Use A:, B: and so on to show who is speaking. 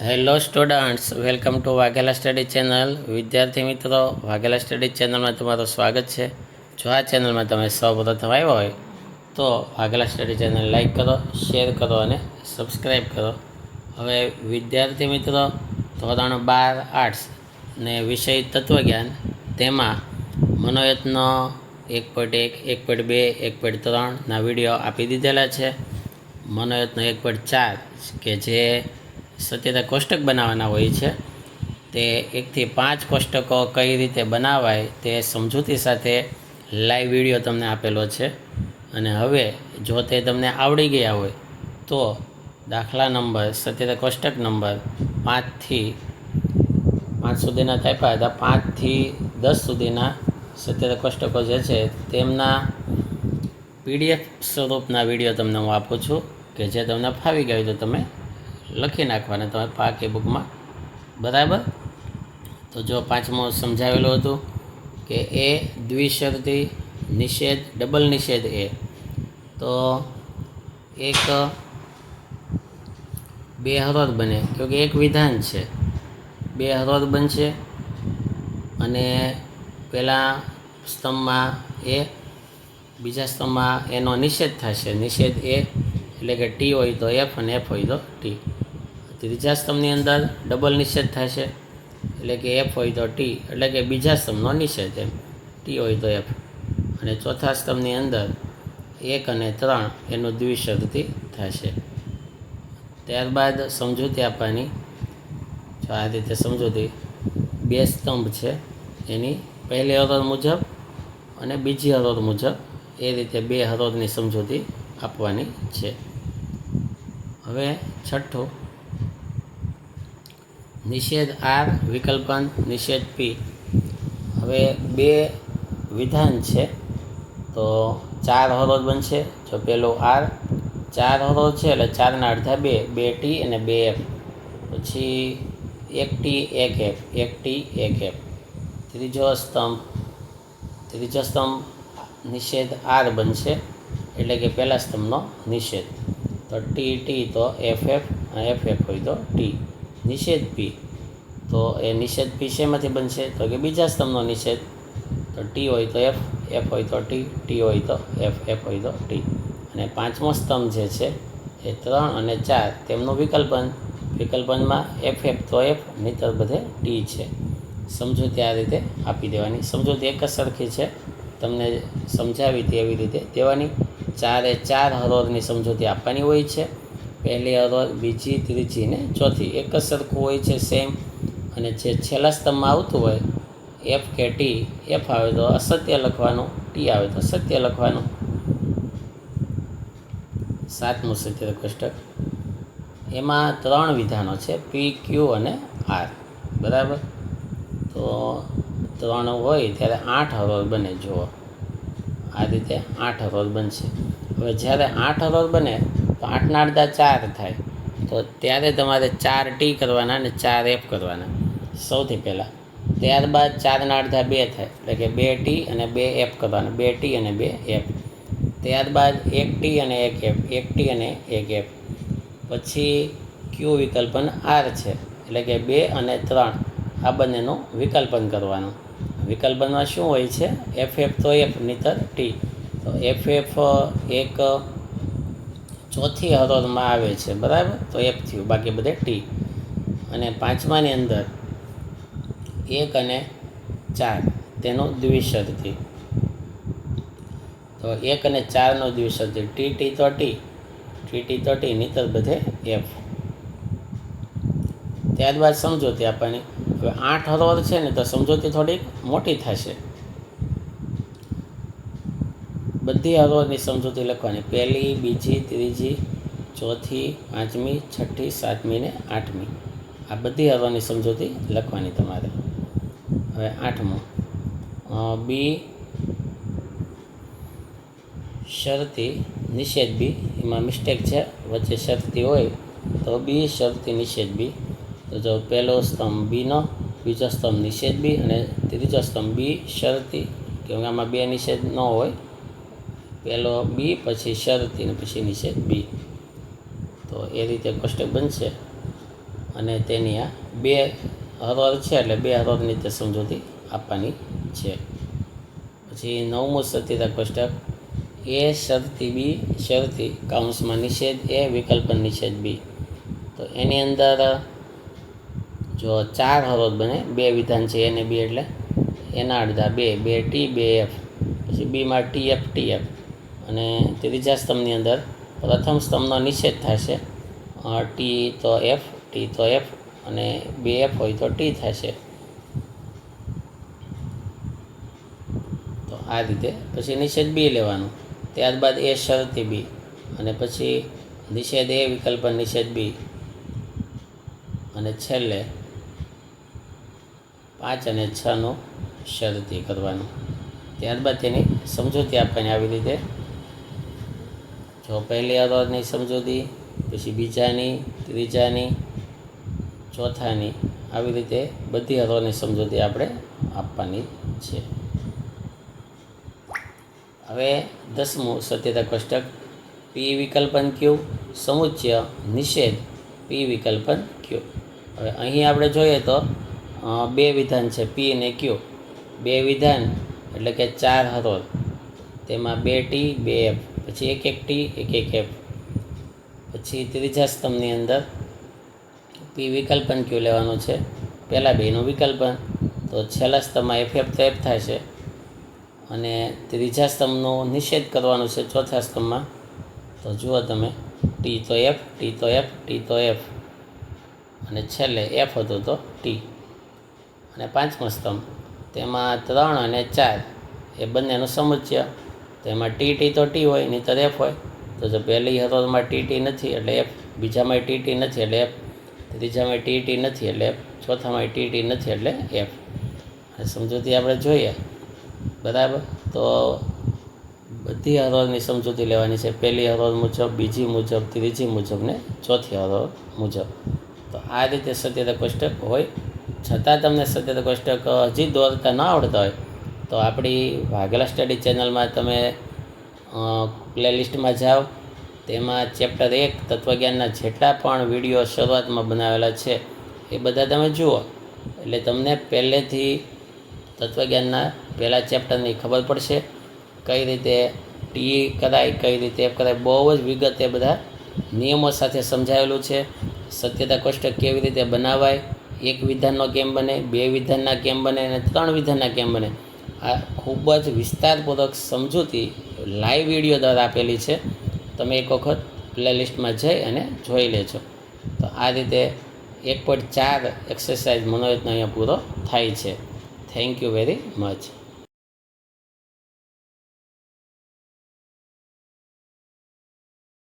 A: Hello students, welcome to Vaghela study channel. વિદ્યાર્થી મિત્રો, Vaghela study ચેનલમાં તમારું સ્વાગત છે. જો આ ચેનલમાં તમે સૌપ્રથમ આવ્યા હોય તો વાઘેલા સ્ટડી ચેનલ લાઈક કરો, શેર કરો અને સબસ્ક્રાઈબ કરો. હવે વિદ્યાર્થી મિત્રો, ધોરણ 12 આર્ટ્સ ને વિષય તત્વજ્ઞાન, તેમાં મનોયત્નો 1.1, 1.2, 1.3ના વિડીયો આપી દીધેલા છે. મનોયત્નો 1.4 કે જે સત્યતા કોષ્ટક બનાવવાના હોય છે, તે 1 થી 5 કોષ્ટકો કઈ રીતે બનાવાય તે સમજૂતી સાથે લાઈવ વિડીયો તમને આપેલો છે. અને હવે જો તે તમને આવડી ગયા હોય તો દાખલા નંબર સત્યતા કોષ્ટક નંબર 5 થી 5 સુધીના આપ્યા હતા. 5 થી 10 સુધીના સત્યતા કોષ્ટકો જે છે તેમના પીડીએફ સ્વરૂપના વિડીયો તમને હું આપું છું, કે જે તમને ફાવી ગયું તો તમે લખી નાખવાના તમે પાકી બુકમાં. બરાબર. તો જો 5મું સમજાવેલું હતું કે એ દ્વિશરતી નિષેધ, ડબલ નિષેધ એ તો એક બે હરોળ બને, કે એક વિધાન છે, બે હરોળ બનશે અને પહેલા સ્તંભમાં એ, બીજા સ્તંભમાં એનો નિષેધ થશે. નિષેધ એ એટલે કે ટી હોય તો એફ અને એફ હોય તો ટી. ત્રીજા સ્તંભની અંદર ડબલ નિષેધ થશે, એટલે કે એફ હોય તો ટી, એટલે કે બીજા સ્તંભનો નિષેધ, એમ ટી હોય તો એફ. અને ચોથા સ્તંભની અંદર 1 અને 3 એનું દ્વિશરતી થશે. ત્યારબાદ સમજૂતી આપવાની. જો આ રીતે સમજૂતી, બે સ્તંભ છે એની પહેલી હરોળ મુજબ અને બીજી હરોળ મુજબ, એ રીતે બે હરોળની સમજૂતી આપવાની છે. હવે છઠ્ઠું, નિષેધ આર વિકલ્પન નિષેધ પી. હવે બે વિધાન છે તો 4 હરોળ બનશે. જો પેલું આર 4 હરોળ છે એટલે 4ના અડધા 2, 2 ટી અને 2 એફ. પછી 1 ટી 1 એફ, 1 ટી 1 એફ. ત્રીજો સ્તંભ નિષેધ આર બનશે, એટલે કે પહેલા સ્તંભનો નિષેધ. તો ટી ટી તો એફ એફ, એફ એફ હોય તો ટી. નિષેધ પી તો એ નિષેધ પી શેમાંથી બનશે તો કે બીજા સ્તંભનો નિષેધ. તો ટી હોય તો એફ, એફ હોય તો ટી, ટી હોય તો એફ, એફ હોય તો ટી. અને 5મો સ્તંભ જે છે એ 3 અને 4 તેમનું વિકલ્પન. વિકલ્પનમાં એફ એફ તો એફ, નહીંતર બધે ટી છે. સમજૂતી આ રીતે આપી દેવાની. સમજૂતી એક જ સરખી છે, તમને સમજાવી હતી એવી રીતે દેવાની. 4 એ 4 હરોળની સમજૂતી આપવાની હોય છે. પહેલી હરોળ, બીજી, ત્રીજી ને ચોથી એક જ સરખું હોય છે, સેમ. અને જે છેલ્લા સ્તંભમાં આવતું હોય એફ કે ટી, એફ આવે તો અસત્ય લખવાનું, ટી આવે તો સત્ય લખવાનું. 7મું સત્ય કોષ્ટક, એમાં 3 વિધાનો છે, પી, ક્યુ અને આર. બરાબર. તો 3 હોય ત્યારે 8 હરોળ બને. જુઓ આ રીતે 8 હરોળ બનશે. હવે જ્યારે 8 હરોળ બને તો 8ના અડધા 4 થાય. તો ત્યારે તમારે 4 ટી કરવાના અને 4 એફ કરવાના સૌથી પહેલાં. ત્યારબાદ 4ના અડધા 2 થાય, એટલે કે 2 ટી અને 2 એફ કરવાના, 2 ટી અને 2 એફ. ત્યારબાદ 1 ટી અને 1 એફ, 1 ટી અને 1 એફ. પછી ક્યુ વિકલ્પન આર છે, એટલે કે 2 અને 3 આ બંનેનું વિકલ્પન કરવાનું. વિકલ્પનમાં શું હોય છે, એફ એફ તો એફ, નહીંતર ટી. તો એફ એફ એક ચોથી હરોળમાં આવે છે, બરાબર, તો એફ થયું, બાકી બધે ટી. અને 5માની અંદર 1 અને 4 તેનું દ્વિશરતી. તો 1 અને 4નો દ્વિશરતી, ટી ટી તો ટી, ટી ટી તો ટી, નહીંતર બધે એફ. ત્યારબાદ સમજૂતી આપવાની. હવે 8 હરોળ છે ને, તો સમજૂતી થોડીક મોટી થશે. બધી હરોળની સમજૂતી લખવાની, પહેલી, બીજી, ત્રીજી, ચોથી, 5મી, 6ઠ્ઠી, 7મી ને 8મી. આ બધી હરોળની સમજૂતી લખવાની તમારે. હવે 8મું, બી શરતી નિષેધ બી. એમાં મિસ્ટેક છે, વચ્ચે શરતી હોય તો બી શરતી નિષેધ બી. તો જો પહેલો સ્તંભ બીનો, બીજો સ્તંભ નિષેધ બી અને ત્રીજો સ્તંભ બી શરતી, કેમ આમાં 2 નિષેધ ન હોય. પહેલો બી, પછી શરતી ને પછી નિષેધ બી. તો એ રીતે કોષ્ટક બનશે. અને તેની આ 2 હરોળ છે, એટલે 2 હરોળની તે સમજૂતી આપવાની છે. પછી 9મું સત્યતા કોષ્ટક એ શરતી બી શરતી કાઉન્સમાં નિષેધ એ વિકલ્પન નિષેધ બી. તો એની અંદર જો 4 હરોળ બને, 2 વિધાન છે એ અને બી, એટલે એના અડધા 2 ટી 2 એફ. પછી બીમાં ટીએફ ટીએફ. અને ત્રીજા સ્તંભની અંદર પ્રથમ સ્તંભનો નિષેધ થશે, ટી તો એફ, ટી તો એફ, અને 2 એફ હોય તો ટી થશે. તો આ રીતે પછી નિષેધ બી લેવાનું, ત્યારબાદ એ શરતી બી, અને પછી નિષેધ એ વિકલ્પન નિષેધ બી, અને છેલ્લે 5 અને 6નું શરતી કરવાનું. ત્યારબાદ તેની સમજૂતી આપવાની આવી રીતે. જો પહેલી હરોળની સમજૂતી, પછી બીજાની, ત્રીજાની, ચોથાની, આવી રીતે બધી હરોળની સમજૂતી આપણે આપવાની છે. હવે 10મું સત્યતા કોષ્ટક પી વિકલ્પન ક્યુ સમુચ્ચય નિષેધ પી વિકલ્પન ક્યુ. હવે અહીં આપણે જોઈએ તો 2 વિધાન છે, પી અને ક્યુ. 2 વિધાન એટલે કે 4 હરોળ, તેમાં 2 ટી 2 એફ, પછી 1 ટી 1 એફ. પછી ત્રીજા સ્તંભની અંદર પી વિકલ્પન ક્યુ લેવાનું છે, પહેલાં 2નું વિકલ્પન, તો છેલ્લા સ્તંભમાં એફ એફ તો એફ થશે. અને ત્રીજા સ્તંભનું નિષેધ કરવાનું છે ચોથા સ્તંભમાં. તો જુઓ તમે, ટી તો એફ, ટી તો એફ, ટી તો એફ, અને છેલ્લે એફ હતું તો ટી. અને 5મો સ્તંભ, તેમાં 3 અને 4 એ બંનેનું સમુચ્ચય. તો એમાં ટી તો ટી હોય, નહીંતર એફ હોય. તો જો પહેલી હરોળમાં ટી નથી એટલે એફ, બીજામાં ટી નથી એટલે એફ, ત્રીજામાં ટી નથી એટલે એફ, ચોથામાં ટી નથી એટલે એફ. અને સમજૂતી આપણે જોઈએ બરાબર. તો બધી હરોળની સમજૂતી લેવાની છે, પહેલી હરોળ મુજબ, બીજી મુજબ, ત્રીજી મુજબ ને ચોથી હરોળ મુજબ. તો આ રીતે સત્યતા કોષ્ટક હોય. છતાં તમને સત્યતા કોષ્ટક હજી દોરતા ન આવડતા હોય તો આપણી વાઘેલા સ્ટડી ચેનલમાં તમે પ્લેલિસ્ટમાં જાઓ, તેમાં ચેપ્ટર 1 તત્વજ્ઞાનના જેટલા પણ વિડીયો શરૂઆતમાં બનાવેલા છે એ બધા તમે જુઓ, એટલે તમને પહેલેથી તત્વજ્ઞાનના પહેલાં ચેપ્ટરની ખબર પડશે. કઈ રીતે ટી કરાય, કઈ રીતે એફ કરાય, બહુ જ વિગતે બધા નિયમો સાથે સમજાવેલું છે. સત્યતા કોષ્ટક કેવી રીતે બનાવાય, 1 વિધાનનો કેમ બને, 2 વિધાનના કેમ બને, અને 3 વિધાનના કેમ બને, આ ખૂબ જ વિસ્તારપૂર્વક સમજૂતી લાઈવ વિડીયો દ્વારા આપેલી છે. તમે એક વખત પ્લેલિસ્ટમાં જઈ અને જોઈ લેજો. તો આ રીતે 1.4 એક્સરસાઇઝ મનોરંજન અહીંયા પૂરો થાય છે. Thank you very much.